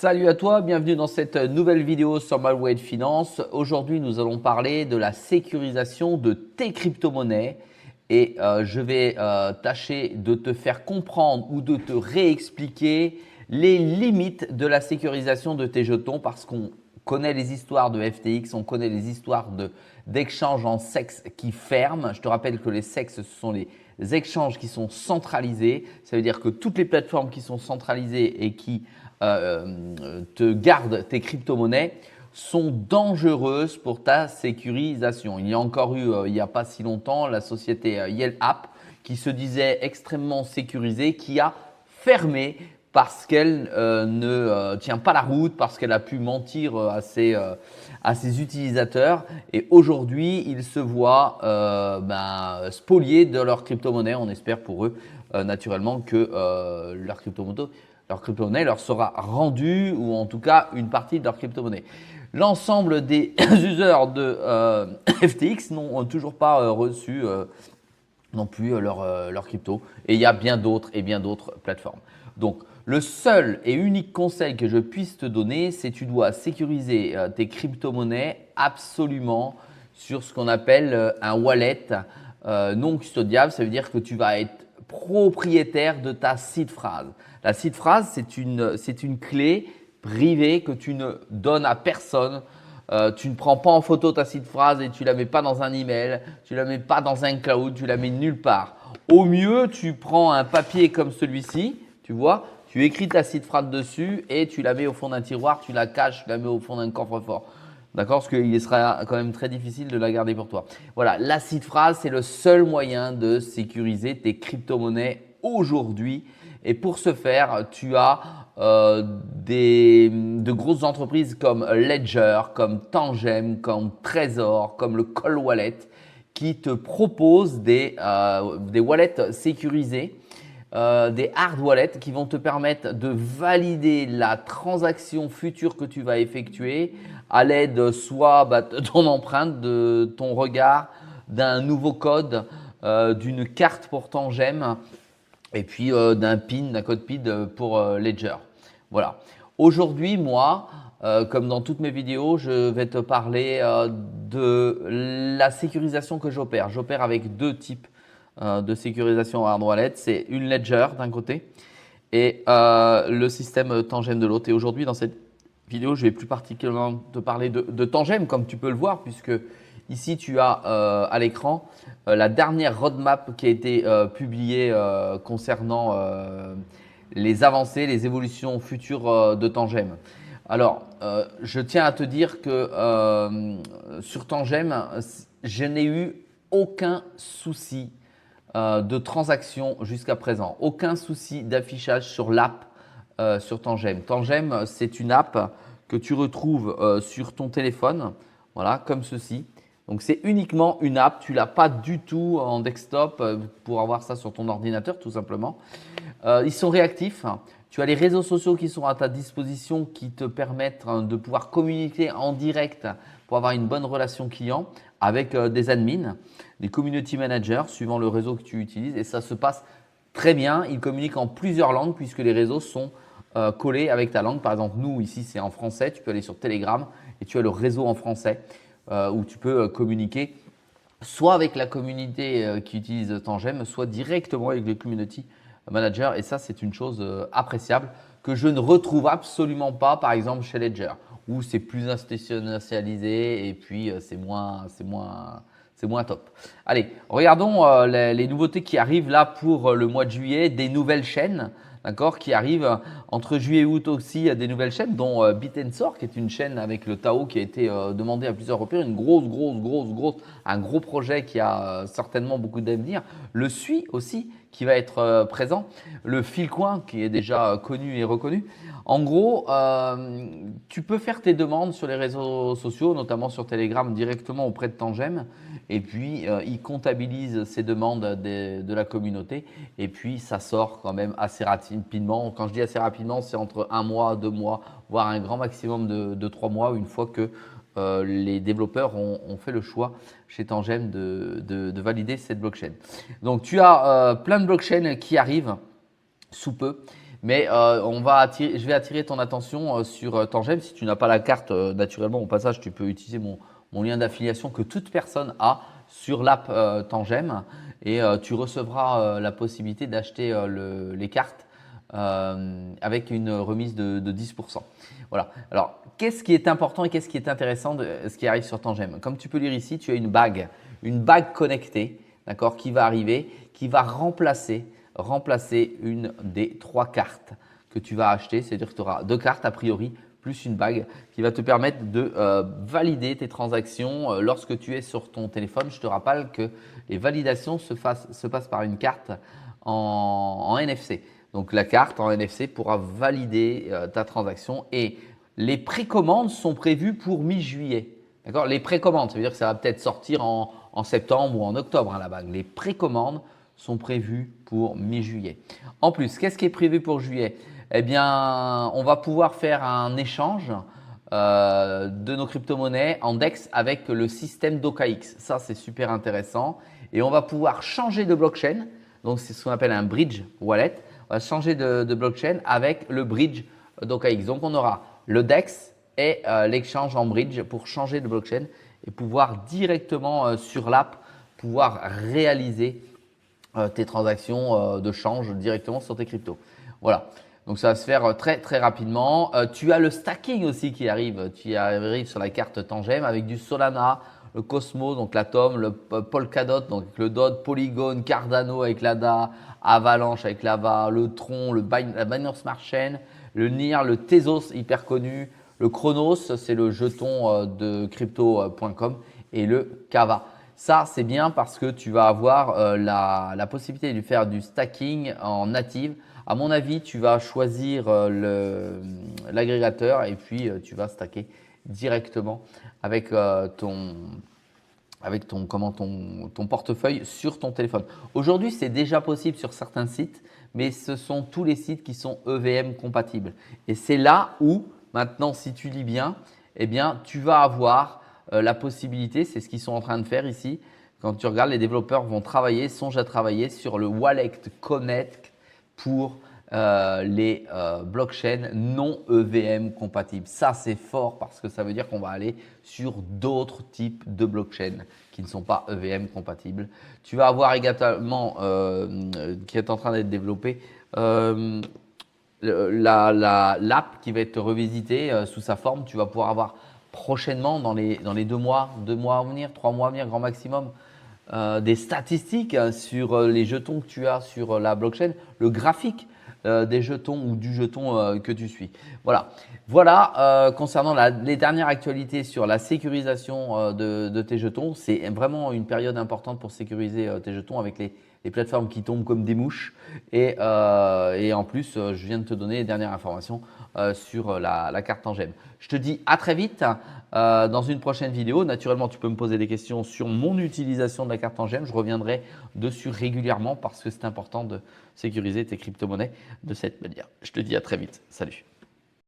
Salut à toi, bienvenue dans cette nouvelle vidéo sur Malware Finance. Aujourd'hui, nous allons parler de la sécurisation de tes crypto-monnaies et je vais tâcher de te faire comprendre ou de te réexpliquer les limites de la sécurisation de tes jetons parce qu'on connaît les histoires de FTX, on connaît les histoires d'exchanges en SEX qui ferment. Je te rappelle que les SEX, ce sont les échanges qui sont centralisés. Ça veut dire que toutes les plateformes qui sont centralisées et qui te gardent tes crypto-monnaies sont dangereuses pour ta sécurisation. Il y a encore eu, il n'y a pas si longtemps, la société YellApp qui se disait extrêmement sécurisée, qui a fermé parce qu'elle ne tient pas la route, parce qu'elle a pu mentir à ses utilisateurs. Et aujourd'hui, ils se voient spoliés de leur crypto-monnaie. On espère pour eux naturellement que leur crypto-monnaie leur sera rendue, ou en tout cas une partie de leur crypto-monnaie. L'ensemble des users de FTX n'ont toujours pas reçu non plus leur crypto. Et il y a bien d'autres plateformes. Donc, le seul et unique conseil que je puisse te donner, c'est que tu dois sécuriser tes crypto-monnaies absolument sur ce qu'on appelle un wallet non custodiable. Ça veut dire que tu vas être propriétaire de ta seed phrase. La seed phrase, c'est une clé privée que tu ne donnes à personne. Tu ne prends pas en photo ta seed phrase et tu ne la mets pas dans un email, tu ne la mets pas dans un cloud, tu la mets nulle part. Au mieux, tu prends un papier comme celui-ci, tu vois, tu écris ta seed phrase dessus et tu la mets au fond d'un tiroir, tu la caches, tu la mets au fond d'un coffre-fort. D'accord? Parce qu'il sera quand même très difficile de la garder pour toi. Voilà, la seed phrase, c'est le seul moyen de sécuriser tes crypto-monnaies aujourd'hui. Et pour ce faire, tu as de grosses entreprises comme Ledger, comme Tangem, comme Trezor, comme le Cold Wallet qui te proposent des wallets sécurisés. Des hard wallets qui vont te permettre de valider la transaction future que tu vas effectuer à l'aide soit de ton empreinte, de ton regard, d'un nouveau code, d'une carte pour Tangem et puis d'un code PIN pour Ledger. Voilà. Aujourd'hui, moi, comme dans toutes mes vidéos, je vais te parler de la sécurisation que j'opère. J'opère avec deux types de sécurisation hard wallet. C'est une Ledger d'un côté et le système Tangem de l'autre. Et aujourd'hui, dans cette vidéo, je vais plus particulièrement te parler de Tangem, comme tu peux le voir, puisque ici, tu as à l'écran la dernière roadmap qui a été publiée concernant les avancées, les évolutions futures de Tangem. Alors, je tiens à te dire que sur Tangem, je n'ai eu aucun souci de transaction jusqu'à présent. Aucun souci d'affichage sur l'app sur Tangem. Tangem, c'est une app que tu retrouves sur ton téléphone, voilà, comme ceci. Donc, c'est uniquement une app. Tu ne l'as pas du tout en desktop pour avoir ça sur ton ordinateur, tout simplement. Ils sont réactifs. Tu as les réseaux sociaux qui sont à ta disposition qui te permettent de pouvoir communiquer en direct pour avoir une bonne relation client avec des admins, des community managers suivant le réseau que tu utilises. Et ça se passe très bien. Ils communiquent en plusieurs langues puisque les réseaux sont collés avec ta langue. Par exemple, nous, ici, c'est en français. Tu peux aller sur Telegram et tu as le réseau en français où tu peux communiquer soit avec la communauté qui utilise Tangem, soit directement avec le community manager. Et ça, c'est une chose appréciable que je ne retrouve absolument pas, par exemple, chez Ledger, où c'est plus institutionnalisé et puis c'est moins top. Allez, regardons les nouveautés qui arrivent là pour le mois de juillet, des nouvelles chaînes. D'accord, qui arrivent entre juillet et août aussi, des nouvelles chaînes, dont Bit&Sword, qui est une chaîne avec le Tao qui a été demandé à plusieurs reprises, un gros projet qui a certainement beaucoup d'avenir. Le Sui aussi, qui va être présent. Le Filecoin, qui est déjà connu et reconnu. En gros, tu peux faire tes demandes sur les réseaux sociaux, notamment sur Telegram, directement auprès de Tangem. Et puis, ils comptabilisent ces demandes de la communauté. Et puis, ça sort quand même assez rapidement. Quand je dis assez rapidement, c'est entre 1 mois, 2 mois, voire un grand maximum de 3 mois, une fois que les développeurs ont fait le choix chez Tangem de valider cette blockchain. Donc, tu as plein de blockchains qui arrivent sous peu. Mais je vais attirer ton attention sur Tangem. Si tu n'as pas la carte, naturellement, au passage, tu peux utiliser mon lien d'affiliation que toute personne a sur l'app Tangem et tu recevras la possibilité d'acheter les cartes avec une remise de 10%. Voilà. Alors, qu'est-ce qui est important et qu'est-ce qui est intéressant de ce qui arrive sur Tangem? Comme tu peux lire ici, tu as une bague connectée, d'accord, qui va arriver, qui va remplacer une des 3 cartes que tu vas acheter. C'est-à-dire que tu auras 2 cartes a priori plus une bague qui va te permettre de valider tes transactions lorsque tu es sur ton téléphone. Je te rappelle que les validations se passent par une carte en NFC. Donc la carte en NFC pourra valider ta transaction et les précommandes sont prévues pour mi-juillet. D'accord? Les précommandes, ça veut dire que ça va peut-être sortir en septembre ou en octobre la bague. Les précommandes sont prévues pour mi-juillet. En plus, qu'est-ce qui est prévu pour juillet? Eh bien, on va pouvoir faire un échange de nos crypto-monnaies en DEX avec le système d'OKX. Ça, c'est super intéressant. Et on va pouvoir changer de blockchain. Donc, c'est ce qu'on appelle un bridge wallet. On va changer de blockchain avec le bridge d'OKX. Donc, on aura le DEX et l'exchange en bridge pour changer de blockchain et pouvoir directement sur l'app pouvoir réaliser tes transactions de change directement sur tes cryptos. Voilà. Donc, ça va se faire très, très rapidement. Tu as le stacking aussi qui arrive. Tu arrives sur la carte Tangem avec du Solana, le Cosmos, donc l'Atom, le Polkadot, donc le DOT, Polygon, Cardano avec l'ADA, Avalanche avec l'AVA, le Tron, la Binance Smart Chain, le NIR, le Tezos hyper connu, le Chronos, c'est le jeton de crypto.com et le Kava. Ça, c'est bien parce que tu vas avoir la possibilité de faire du stacking en native. À mon avis, tu vas choisir l'agrégateur et puis tu vas stacker directement avec ton portefeuille sur ton téléphone. Aujourd'hui, c'est déjà possible sur certains sites, mais ce sont tous les sites qui sont EVM compatibles. Et c'est là où, maintenant, si tu lis bien, eh bien, tu vas avoir la possibilité, c'est ce qu'ils sont en train de faire ici. Quand tu regardes, les développeurs songent à travailler sur le Wallet Connect pour les blockchains non EVM compatibles. Ça, c'est fort parce que ça veut dire qu'on va aller sur d'autres types de blockchains qui ne sont pas EVM compatibles. Tu vas avoir également, qui est en train d'être développé, l'app qui va être revisitée sous sa forme. Tu vas pouvoir avoir prochainement, dans les 2 mois à venir, 3 mois à venir, grand maximum, des statistiques sur les jetons que tu as sur la blockchain, le graphique des jetons ou du jeton que tu suis. Voilà, concernant les dernières actualités sur la sécurisation de tes jetons, c'est vraiment une période importante pour sécuriser tes jetons avec les plateformes qui tombent comme des mouches. Et en plus, je viens de te donner les dernières informations sur la carte Tangem. Je te dis à très vite dans une prochaine vidéo. Naturellement, tu peux me poser des questions sur mon utilisation de la carte Tangem. Je reviendrai dessus régulièrement parce que c'est important de sécuriser tes crypto-monnaies de cette manière. Je te dis à très vite. Salut.